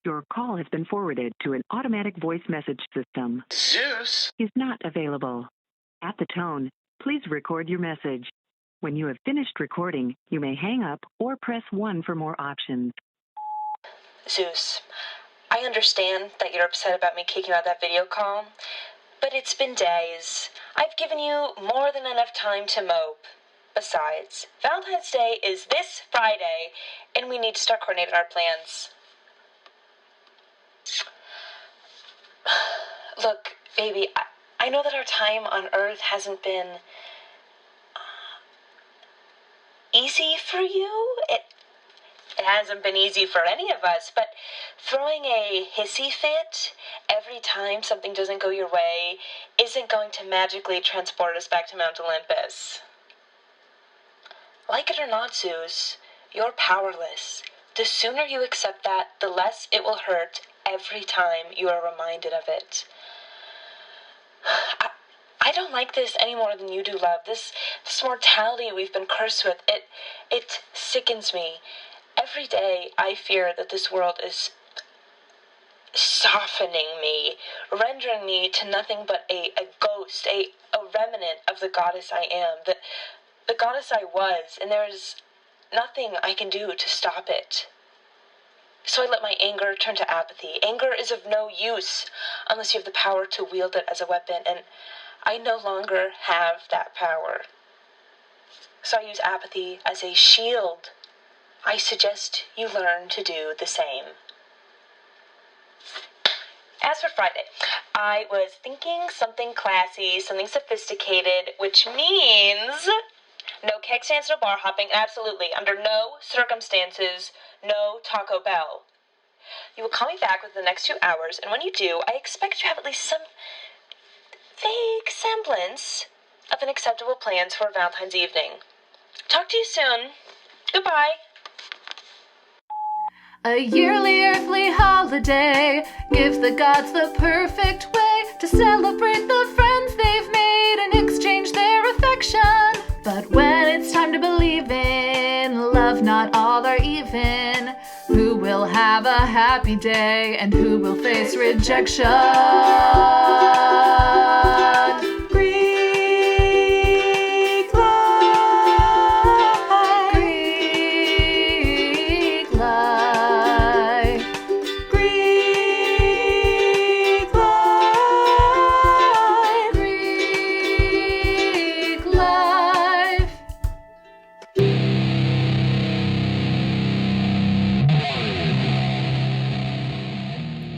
Your call has been forwarded to an automatic voice message system. Zeus is not available. At the tone, please record your message. When you have finished recording, you may hang up or press 1 for more options. Zeus, I understand that you're upset about me kicking out that video call, but it's been days. I've given you more than enough time to mope. Besides, Valentine's Day is this Friday, and we need to start coordinating our plans. Look, baby, I know that our time on Earth hasn't been easy for you. It hasn't been easy for any of us, but throwing a hissy fit every time something doesn't go your way isn't going to magically transport us back to Mount Olympus. Like it or not, Zeus, you're powerless. The sooner you accept that, the less it will hurt every time you are reminded of it. I don't like this any more than you do, love. This mortality we've been cursed with, it sickens me. Every day I fear that this world is softening me, rendering me to nothing but a ghost, a remnant of the goddess I am, the goddess I was, and there is nothing I can do to stop it. So I let my anger turn to apathy. Anger is of no use unless you have the power to wield it as a weapon, and I no longer have that power. So I use apathy as a shield. I suggest you learn to do the same. As for Friday, I was thinking something classy, something sophisticated, which means no keg stands, no bar hopping, absolutely, under no circumstances, no Taco Bell. You will call me back within the next 2 hours, and when you do, I expect you have at least some vague semblance of an acceptable plans for Valentine's evening. Talk to you soon. Goodbye. A yearly earthly holiday gives the gods the perfect way to celebrate the friends they've made and exchange their affection. But when it's time to believe in love, not all are even. Who will have a happy day and who will face rejection? Greek life, Greek life, Greek life, Greek life.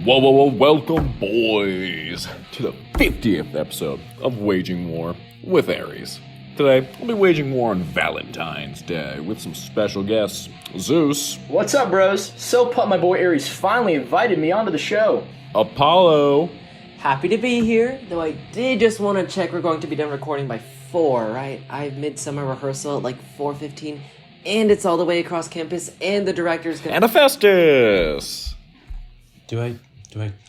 Whoa, welcome, boys, to the 50th episode of Waging War with Ares. Today, we'll be waging war on Valentine's Day with some special guests, Zeus, What's up, bros? So pumped my boy Ares finally invited me onto the show. Apollo, Happy to be here, though I did just want to check we're going to be done recording by 4, right? I have midsummer rehearsal at like 4:15, and it's all the way across campus, and the director's gonna... and Hephaestus. Do I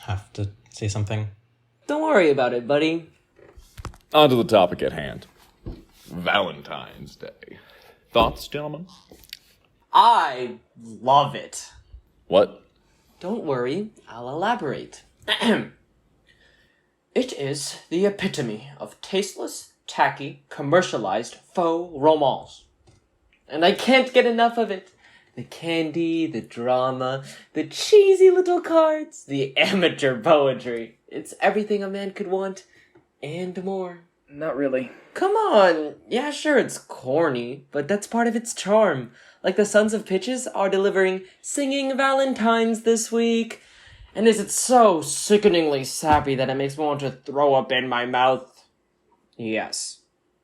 have to say something? Don't worry about it, buddy. On to the topic at hand. Valentine's Day. Thoughts, gentlemen? I love it. What? Don't worry, I'll elaborate. It is the epitome of tasteless, tacky, commercialized faux romance. And I can't get enough of it. The candy, the drama, the cheesy little cards, the amateur poetry. It's everything a man could want, and more. Not really. Come on! Yeah, sure, it's corny, but that's part of its charm. Like the Sons of Pitches are delivering Singing Valentines this week. And is it so sickeningly sappy that it makes me want to throw up in my mouth? Yes.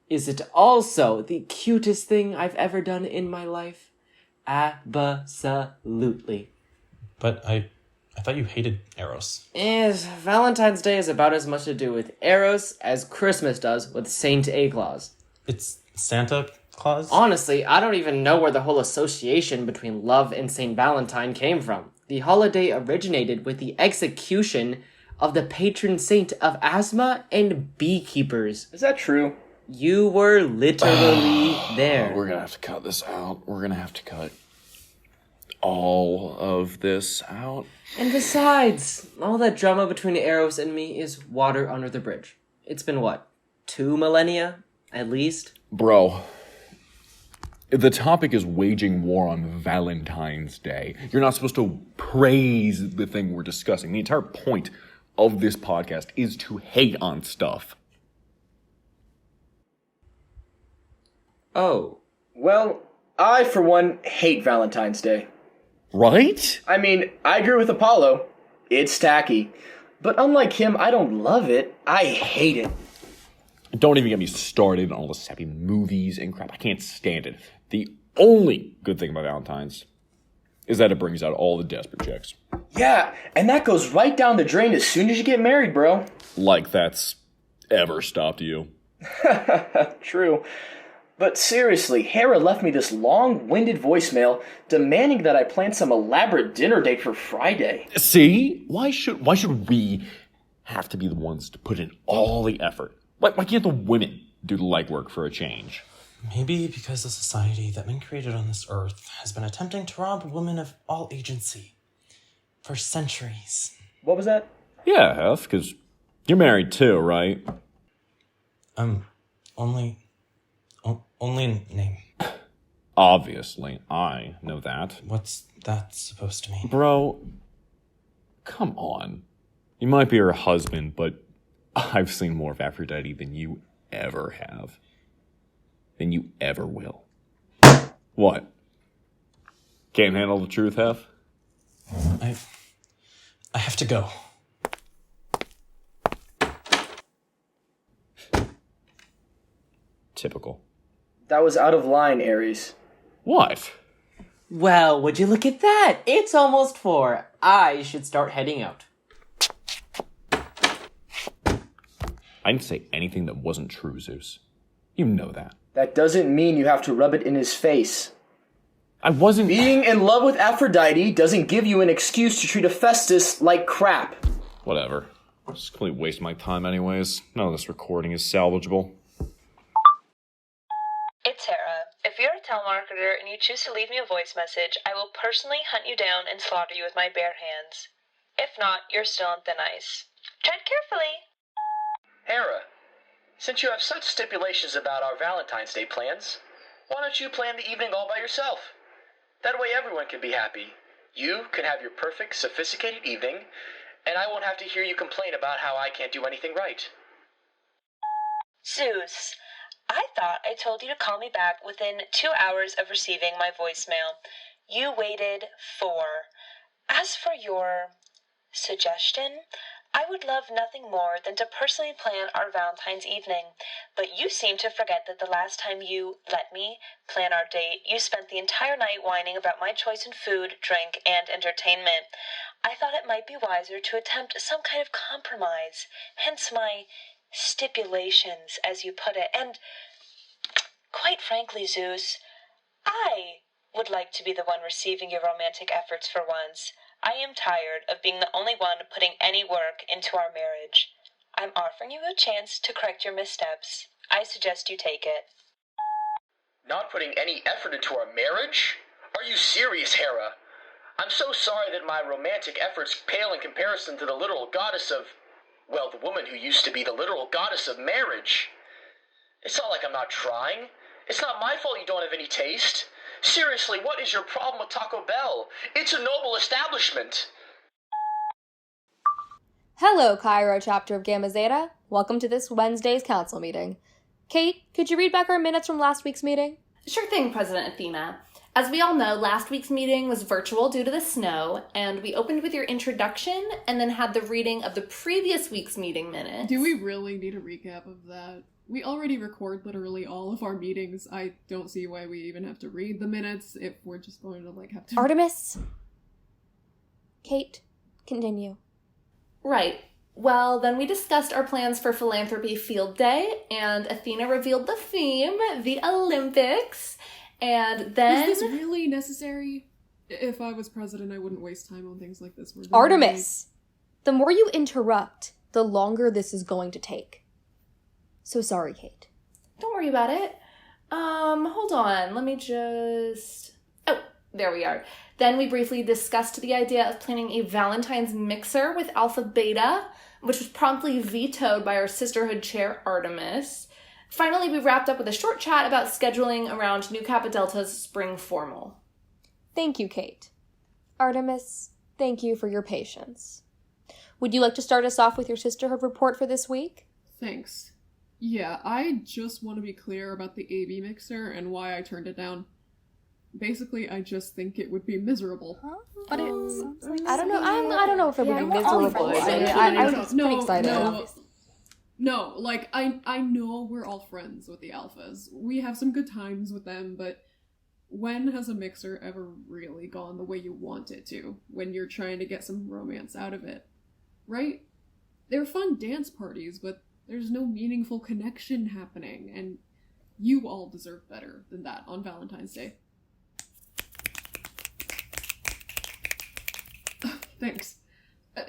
Is it also the cutest thing I've ever done in my life? Absolutely. But I thought you hated Eros. Valentine's Day is about as much to do with Eros as Christmas does with Saint A Claus. It's Santa Claus? Honestly, I don't even know where the whole association between love and Saint Valentine came from. The holiday originated with the execution of the patron saint of asthma and beekeepers. Is that true? You were literally there. We're gonna have to cut this out. We're gonna have to cut all of this out. And besides, all that drama between Eros and me is water under the bridge. It's been what, 2 millennia, at least? Bro, the topic is waging war on Valentine's Day. You're not supposed to praise the thing we're discussing. The entire point of this podcast is to hate on stuff. Oh. Well, I, for one, hate Valentine's Day. Right? I mean, I agree with Apollo. It's tacky. But unlike him, I don't love it. I hate it. Don't even get me started on all the sappy movies and crap. I can't stand it. The only good thing about Valentine's is that it brings out all the desperate chicks. Yeah, and that goes right down the drain as soon as you get married, bro. Like that's ever stopped you. True. But seriously, Hera left me this long-winded voicemail demanding that I plan some elaborate dinner date for Friday. See? Why should we have to be the ones to put in all the effort? Why can't the women do the legwork for a change? Maybe because the society that men created on this earth has been attempting to rob women of all agency for centuries. What was that? Yeah, Hef, because you're married too, right? Only name. Obviously, I know that. What's that supposed to mean? Bro, come on. You might be her husband, but I've seen more of Aphrodite than you ever have. Than you ever will. What? Can't handle the truth, Hef? I have to go. Typical. That was out of line, Ares. What? Well, would you look at that? It's almost 4. I should start heading out. I didn't say anything that wasn't true, Zeus. You know that. That doesn't mean you have to rub it in his face. I wasn't... Being in love with Aphrodite doesn't give you an excuse to treat Hephaestus like crap. Whatever. Just completely waste my time anyways. None of this recording is salvageable. It's Hera. If you're a telemarketer and you choose to leave me a voice message, I will personally hunt you down and slaughter you with my bare hands. If not, you're still on thin ice. Tread carefully. Hera, since you have such stipulations about our Valentine's Day plans, why don't you plan the evening all by yourself? That way everyone can be happy. You can have your perfect, sophisticated evening, and I won't have to hear you complain about how I can't do anything right. Zeus, I thought I told you to call me back within 2 hours of receiving my voicemail. You waited 4. As for your suggestion, I would love nothing more than to personally plan our Valentine's evening, but you seem to forget that the last time you let me plan our date, you spent the entire night whining about my choice in food, drink, and entertainment. I thought it might be wiser to attempt some kind of compromise, hence my stipulations, as you put it, and quite frankly, Zeus, I would like to be the one receiving your romantic efforts for once. I am tired of being the only one putting any work into our marriage. I'm offering you a chance to correct your missteps. I suggest you take it. Not putting any effort into our marriage? Are you serious, Hera? I'm so sorry that my romantic efforts pale in comparison to the literal goddess of, well, the woman who used to be the literal goddess of marriage. It's not like I'm not trying. It's not my fault you don't have any taste. Seriously, what is your problem with Taco Bell? It's a noble establishment. Hello, Cairo chapter of Gamma Zeta. Welcome to this Wednesday's council meeting. Kate, could you read back our minutes from last week's meeting? Sure thing, President Athena. As we all know, last week's meeting was virtual due to the snow, and we opened with your introduction and then had the reading of the previous week's meeting minutes. Do we really need a recap of that? We already record literally all of our meetings. I don't see why we even have to read the minutes if we're just going to, have to... Artemis? Kate, continue. Right. Well, then we discussed our plans for Philanthropy Field Day, and Athena revealed the theme, the Olympics, and then... Is this really necessary? If I was president, I wouldn't waste time on things like this. Artemis! The more you interrupt, the longer this is going to take. So sorry, Kate. Don't worry about it. Hold on. Let me just... Oh, there we are. Then we briefly discussed the idea of planning a Valentine's mixer with Alpha Beta, which was promptly vetoed by our sisterhood chair, Artemis. Finally, we wrapped up with a short chat about scheduling around Nu Kappa Delta's spring formal. Thank you, Kate. Artemis, thank you for your patience. Would you like to start us off with your sisterhood report for this week? Thanks. Yeah, I just want to be clear about the AB mixer and why I turned it down. Basically, I just think it would be miserable. Huh? But it sounds like I don't know. I don't know if it would be miserable. I was pretty excited. No, like, I know we're all friends with the alphas. We have some good times with them, but when has a mixer ever really gone the way you want it to, when you're trying to get some romance out of it? Right? They're fun dance parties, but there's no meaningful connection happening, and you all deserve better than that on Valentine's Day. Thanks.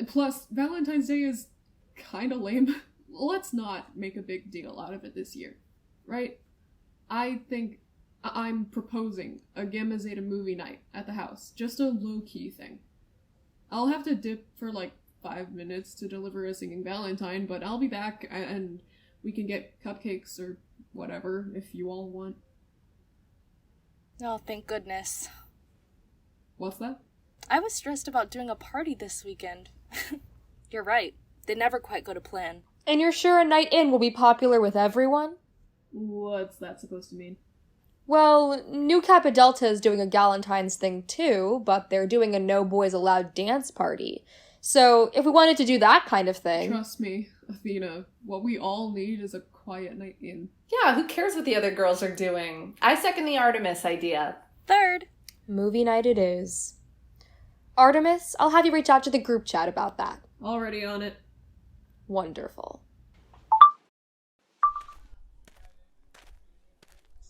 Plus, Valentine's Day is kinda lame. Let's not make a big deal out of it this year, right? I think I'm proposing a Gamma Zeta movie night at the house. Just a low-key thing. I'll have to dip for like 5 minutes to deliver a singing Valentine, but I'll be back and we can get cupcakes or whatever if you all want. Oh, thank goodness. What's that? I was stressed about doing a party this weekend. You're right. They never quite go to plan. And you're sure a night in will be popular with everyone? What's that supposed to mean? Well, Nu Kappa Delta is doing a Galentine's thing too, but they're doing a No Boys Allowed dance party. So, if we wanted to do that kind of thing... Trust me, Athena, what we all need is a quiet night in. Yeah, who cares what the other girls are doing? I second the Artemis idea. Third. Movie night it is. Artemis, I'll have you reach out to the group chat about that. Already on it. Wonderful.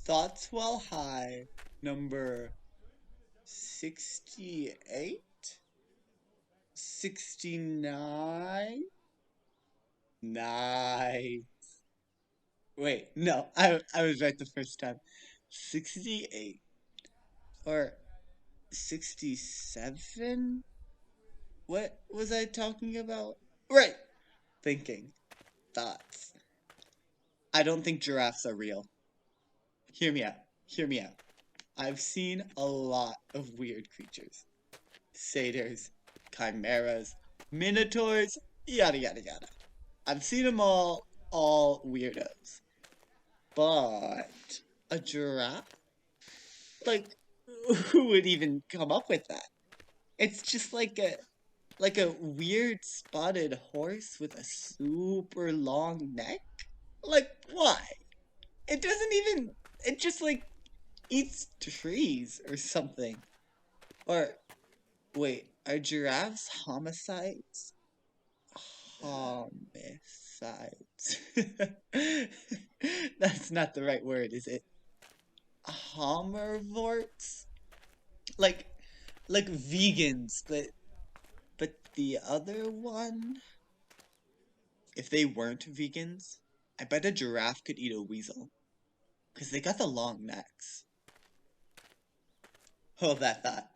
Thoughts While High, number 68? 69? Nice. Wait, no, I was right the first time. 68. Or 67? What was I talking about? Right. Thinking. Thoughts. I don't think giraffes are real. Hear me out. Hear me out. I've seen a lot of weird creatures. Satyrs, chimeras, minotaurs, yada yada yada. I've seen them all weirdos. But a giraffe? Like, who would even come up with that? It's just like a weird spotted horse with a super long neck? Like, why? It just like eats trees or something. Or, wait, are giraffes homicides? Homicides. That's not the right word, is it? Homervorts? Like vegans, but the other one? If they weren't vegans, I bet a giraffe could eat a weasel. 'Cause they got the long necks. Hold that thought.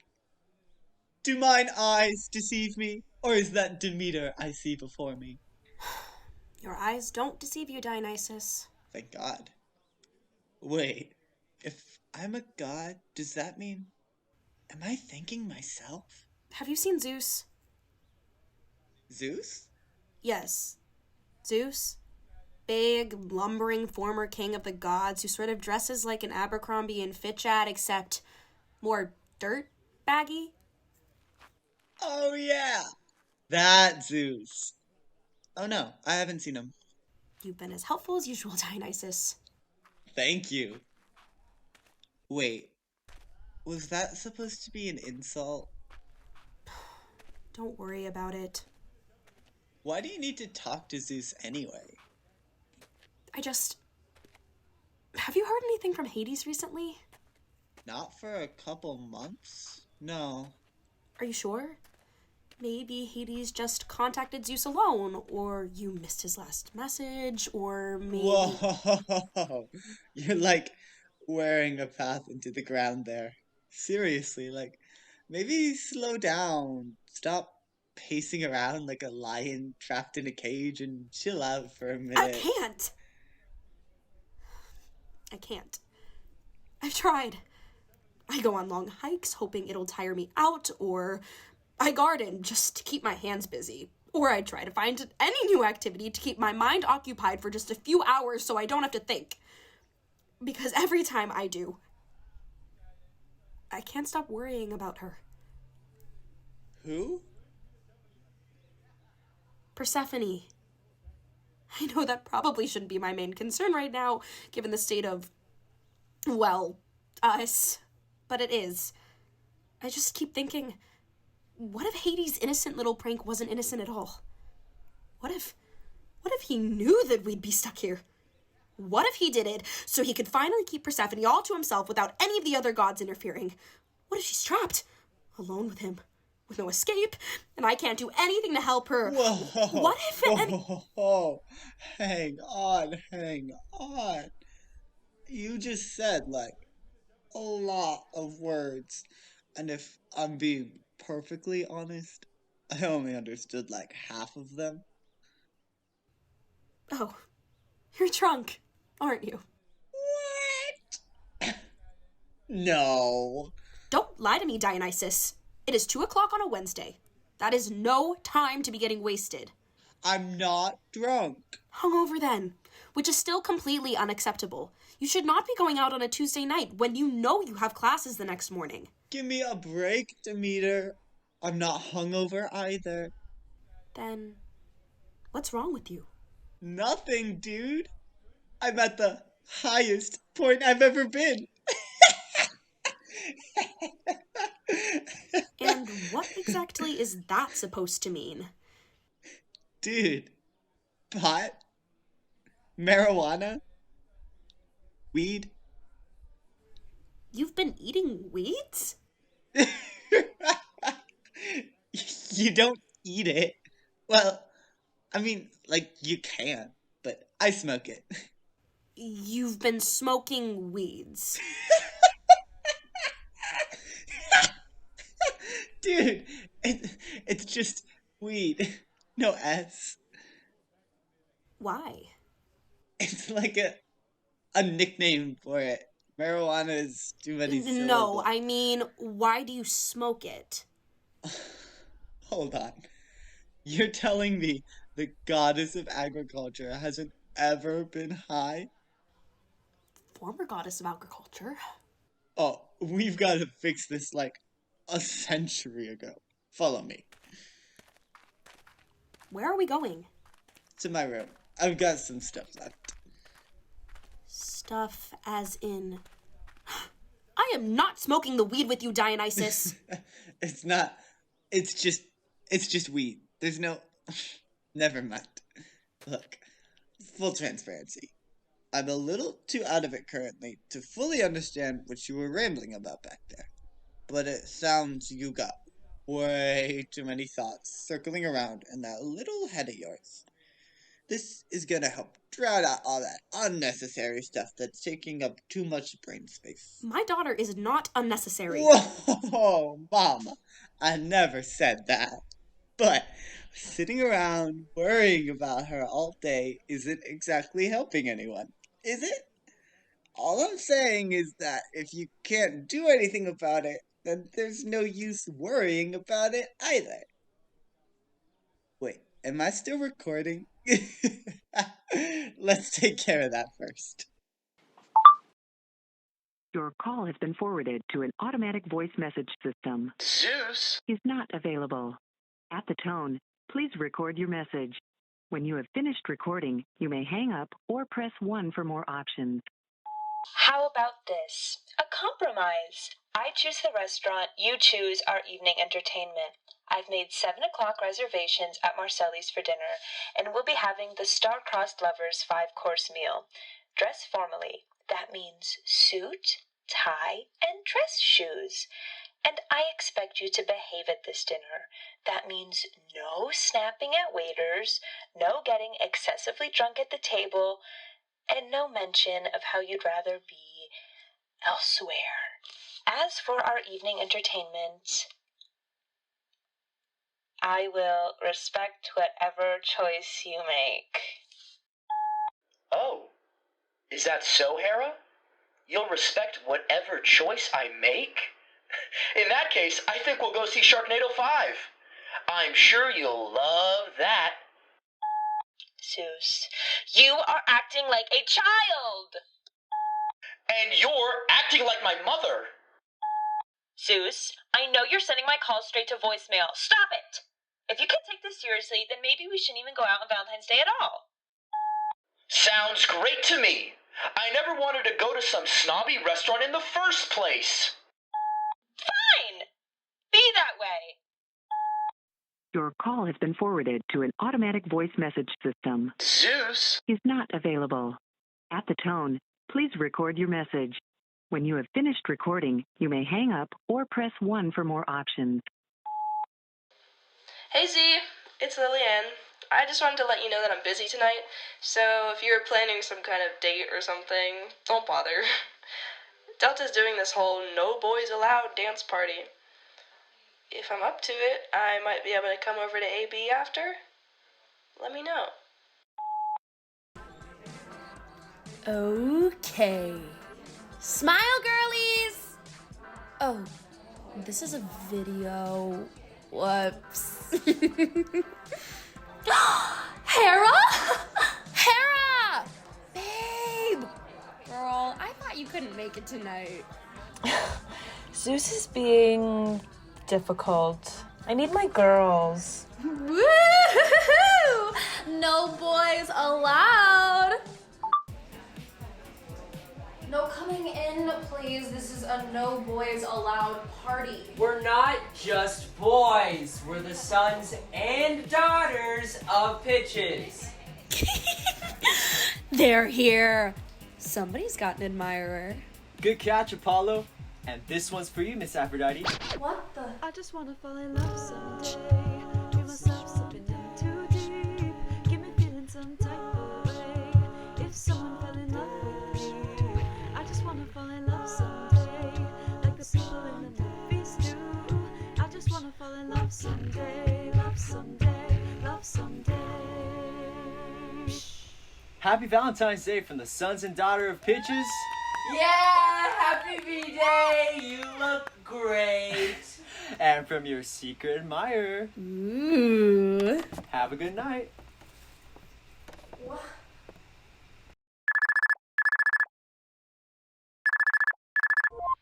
Do mine eyes deceive me? Or is that Demeter I see before me? Your eyes don't deceive you, Dionysus. Thank God. Wait, if I'm a god, does that mean... Am I thanking myself? Have you seen Zeus? Zeus? Yes. Zeus? Big, lumbering former king of the gods who sort of dresses like an Abercrombie and Fitch ad, except more dirt baggy. Oh yeah! That Zeus. Oh no, I haven't seen him. You've been as helpful as usual, Dionysus. Thank you. Wait, was that supposed to be an insult? Don't worry about it. Why do you need to talk to Zeus anyway? Have you heard anything from Hades recently? Not for a couple months? No. Are you sure? Maybe Hades just contacted Zeus alone, or you missed his last message, or maybe... Whoa! You're like wearing a path into the ground there. Seriously, like, Maybe slow down. Stop pacing around like a lion trapped in a cage and chill out for a minute. I can't. I've tried. I go on long hikes hoping it'll tire me out, or I garden just to keep my hands busy. Or I try to find any new activity to keep my mind occupied for just a few hours so I don't have to think. Because every time I do, I can't stop worrying about her. Who? Persephone. I know that probably shouldn't be my main concern right now, given the state of, well, us. But it is. I just keep thinking, what if Hades' innocent little prank wasn't innocent at all? What if he knew that we'd be stuck here? What if he did it so he could finally keep Persephone all to himself without any of the other gods interfering? What if she's trapped, alone with him, with no escape, and I can't do anything to help her? Whoa! What if... Whoa! Hang on. You just said, like, a lot of words. And if I'm being perfectly honest, I only understood like half of them. Oh, you're drunk, aren't you? What? No. Don't lie to me, Dionysus. It is 2:00 on a Wednesday. That is no time to be getting wasted. I'm not drunk. Hungover then, which is still completely unacceptable. You should not be going out on a Tuesday night when you know you have classes the next morning. Give me a break, Demeter. I'm not hungover either. Then, what's wrong with you? Nothing, dude. I'm at the highest point I've ever been. And what exactly is that supposed to mean? Dude, pot, marijuana, weed. You've been eating weeds? You don't eat it. Well, I mean, like, you can, but I smoke it. You've been smoking weeds. Dude, it's just weed. No S. Why? It's like a nickname for it. Marijuana is too many syllables. No, I mean, why do you smoke it? Hold on. You're telling me the goddess of agriculture hasn't ever been high? Former goddess of agriculture. Oh, we've got to fix this like a century ago. Follow me. Where are we going? To my room. I've got some stuff left. Stuff as in... I am not smoking the weed with you, Dionysus. It's not. It's just weed. There's no... Never mind. Look, full transparency. I'm a little too out of it currently to fully understand what you were rambling about back there. But it sounds you got way too many thoughts circling around in that little head of yours. This is gonna help drown out all that unnecessary stuff that's taking up too much brain space. My daughter is not unnecessary. Whoa, Mama, I never said that. But sitting around worrying about her all day isn't exactly helping anyone, is it? All I'm saying is that if you can't do anything about it, then there's no use worrying about it either. Wait, am I still recording? Let's take care of that first. Your call has been forwarded to an automatic voice message system. Zeus? Is not available. At the tone, please record your message. When you have finished recording, you may hang up or press 1 for more options. How about this? A compromise. I choose the restaurant, you choose our evening entertainment. I've made 7 o'clock reservations at Marcelli's for dinner, and we'll be having the Star-Crossed Lovers 5-course meal. Dress formally. That means suit, tie, and dress shoes. And I expect you to behave at this dinner. That means no snapping at waiters, no getting excessively drunk at the table, and no mention of how you'd rather be elsewhere. As for our evening entertainment, I will respect whatever choice you make. Oh, is that so, Hera? You'll respect whatever choice I make? In that case, I think we'll go see Sharknado 5. I'm sure you'll love that. Zeus, you are acting like a child! And you're acting like my mother. Zeus, I know you're sending my calls straight to voicemail. Stop it! If you can take this seriously, then maybe we shouldn't even go out on Valentine's Day at all. Sounds great to me. I never wanted to go to some snobby restaurant in the first place. Fine! Be that way. Your call has been forwarded to an automatic voice message system. Zeus? Is not available. At the tone, please record your message. When you have finished recording, you may hang up or press 1 for more options. Hey Z, it's Lillian. I just wanted to let you know that I'm busy tonight, so if you're planning some kind of date or something, don't bother. Delta's doing this whole no boys allowed dance party. If I'm up to it, I might be able to come over to AB after. Let me know. Okay. Smile, girlies! Oh, this is a video. Whoops. Hera? Hera! Babe! Girl, I thought you couldn't make it tonight. Zeus is being difficult. I need my girls. Woo! No boys allowed! No coming in, please. This is a no boys allowed party. We're not just boys. We're the sons and daughters of Pitches. They're here. Somebody's got an admirer. Good catch, Apollo. And this one's for you, Miss Aphrodite. What the? I just wanna fall in love someday. Dream myself slipping in too deep. Give me feeling some type of way. If someone fell in love with me, I just wanna fall in love someday. Like the people in the movies do. I just wanna fall in love someday. Love someday. Love someday. Happy Valentine's Day from the sons and daughter of Pitches. Yeah, happy B-Day. You look great. And from your secret admirer. Ooh. Have a good night. What?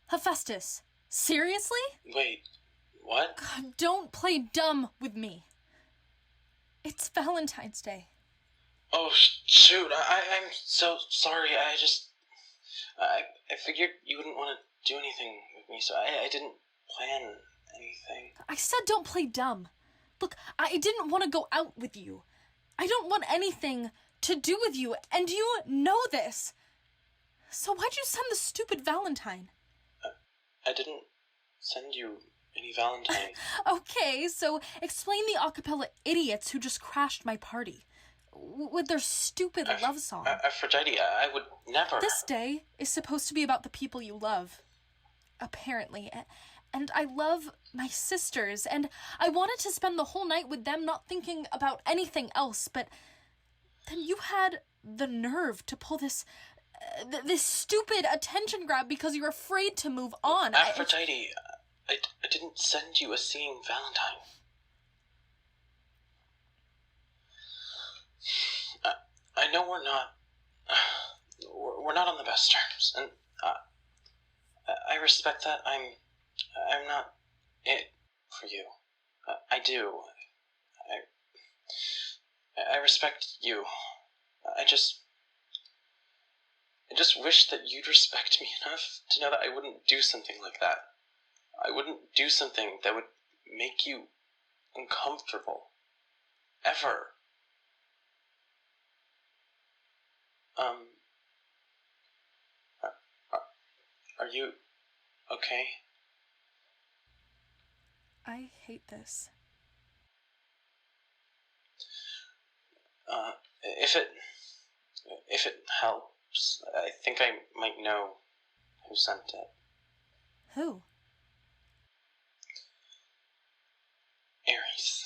Hephaestus, seriously? Wait, what? God, don't play dumb with me. It's Valentine's Day. Oh, shoot, I'm so sorry. I figured you wouldn't want to do anything with me, so I didn't plan anything. I said don't play dumb. Look, I didn't want to go out with you. I don't want anything to do with you, and you know this. So why'd you send the stupid Valentine? I didn't send you any Valentine. Okay, so explain the acapella idiots who just crashed my party. With their stupid love song. Aphrodite, I would never. This day is supposed to be about the people you love. Apparently. And I love my sisters, and I wanted to spend the whole night with them not thinking about anything else, but then you had the nerve to pull this stupid attention grab because you're afraid to move on. Aphrodite, I didn't send you a singing Valentine. I know we're not on the best terms, and I respect that. I'm not it for you. I do. I respect you. I just wish that you'd respect me enough to know that I wouldn't do something like that. I wouldn't do something that would make you uncomfortable. Ever. Are you okay? I hate this. If it helps, I think I might know who sent it. Who? Ares.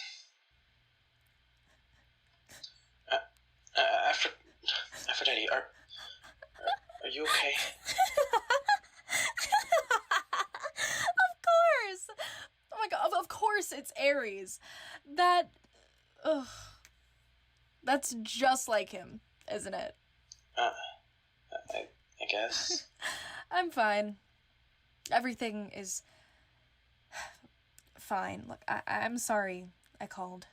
Ares. That's just like him, isn't it? I guess. I'm fine. Everything is fine. Look, I'm sorry I called.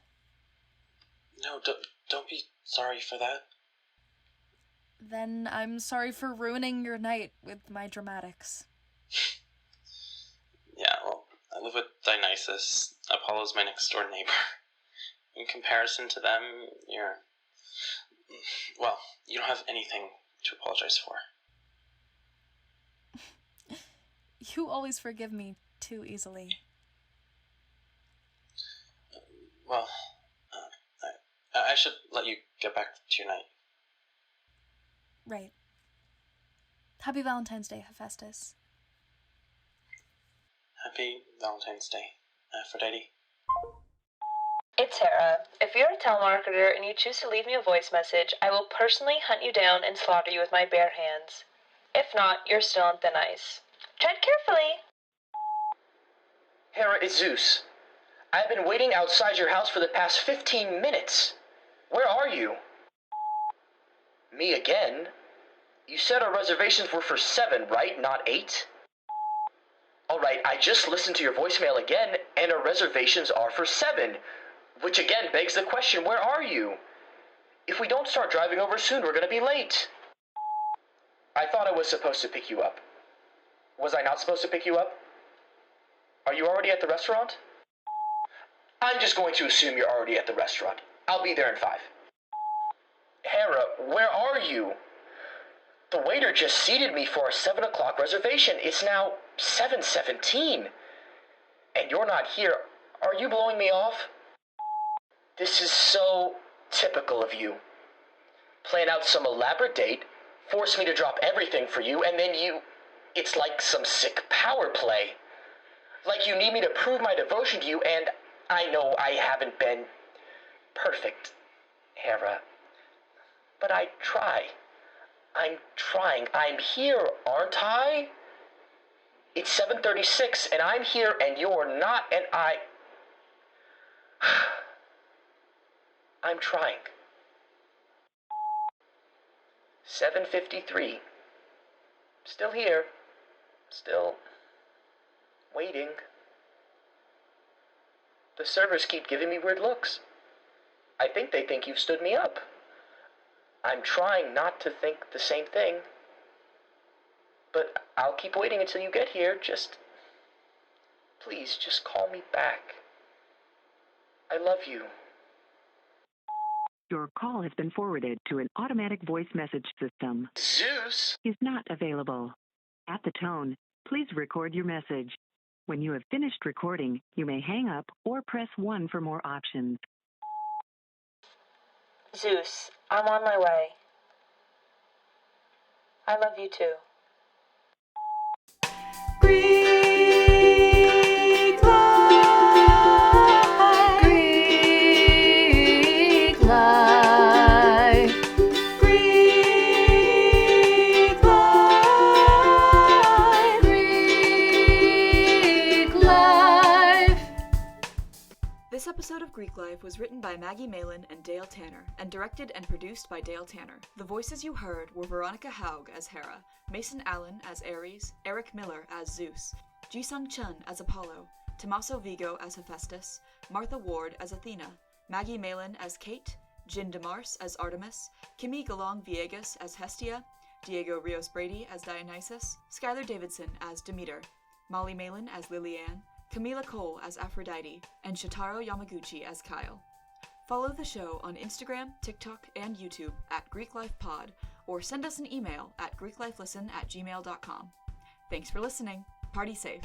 No, don't be sorry for that. Then I'm sorry for ruining your night with my dramatics. Yeah, well, I live with Dionysus. Apollo's my next door neighbor. In comparison to them, well, you don't have anything to apologize for. You always forgive me too easily. Well, I should let you get back to your night. Right. Happy Valentine's Day, Hephaestus. Happy Valentine's Day, Aphrodite. It's Hera. If you're a telemarketer and you choose to leave me a voice message, I will personally hunt you down and slaughter you with my bare hands. If not, you're still on thin ice. Tread carefully. Hera, it's Zeus. I've been waiting outside your house for the past 15 minutes. Where are you? Me again? You said our reservations were for 7, right? Not 8? Alright, I just listened to your voicemail again, and our reservations are for 7. Which again begs the question, where are you? If we don't start driving over soon, we're gonna be late. I thought I was supposed to pick you up. Was I not supposed to pick you up? Are you already at the restaurant? I'm just going to assume you're already at the restaurant. I'll be there in 5. Hera, where are you? The waiter just seated me for a 7 o'clock reservation. It's now 7:17. And you're not here. Are you blowing me off? This is so typical of you. Plan out some elaborate date, force me to drop everything for you, and then it's like some sick power play. Like you need me to prove my devotion to you, and I know I haven't been perfect, Hera. But I try. I'm trying. I'm here, aren't I? It's 7:36, and I'm here, and you're not, and I'm trying. 7:53. Still here. Still waiting. The servers keep giving me weird looks. I think they think you've stood me up. I'm trying not to think the same thing. But I'll keep waiting until you get here. Please, just call me back. I love you. Your call has been forwarded to an automatic voice message system. Zeus? Is not available. At the tone, please record your message. When you have finished recording, you may hang up or press 1 for more options. Zeus, I'm on my way. I love you too. Greek life. Greek life. Greek life. Greek life. This episode of Greek Life was written by Maggie, Malin, and Dale Tanner, and directed and produced by Dale Tanner. The voices you heard were Veronica Haug as Hera, Mason Allen as Ares, Eric Miller as Zeus, Jisung Chun as Apollo, Tommaso Vigo as Hephaestus, Martha Ward as Athena, Maggie Malin as Kate, Jin DeMars as Artemis, Kimmy Galong Villegas as Hestia, Diego Rios Brady as Dionysus, Skylar Davidson as Demeter, Molly Malin as Lilianne, Camila Cole as Aphrodite, and Shotaro Yamaguchi as Kyle. Follow the show on Instagram, TikTok, and YouTube at GreekLifePod, or send us an email at GreekLifeListen@gmail.com. Thanks for listening. Party safe.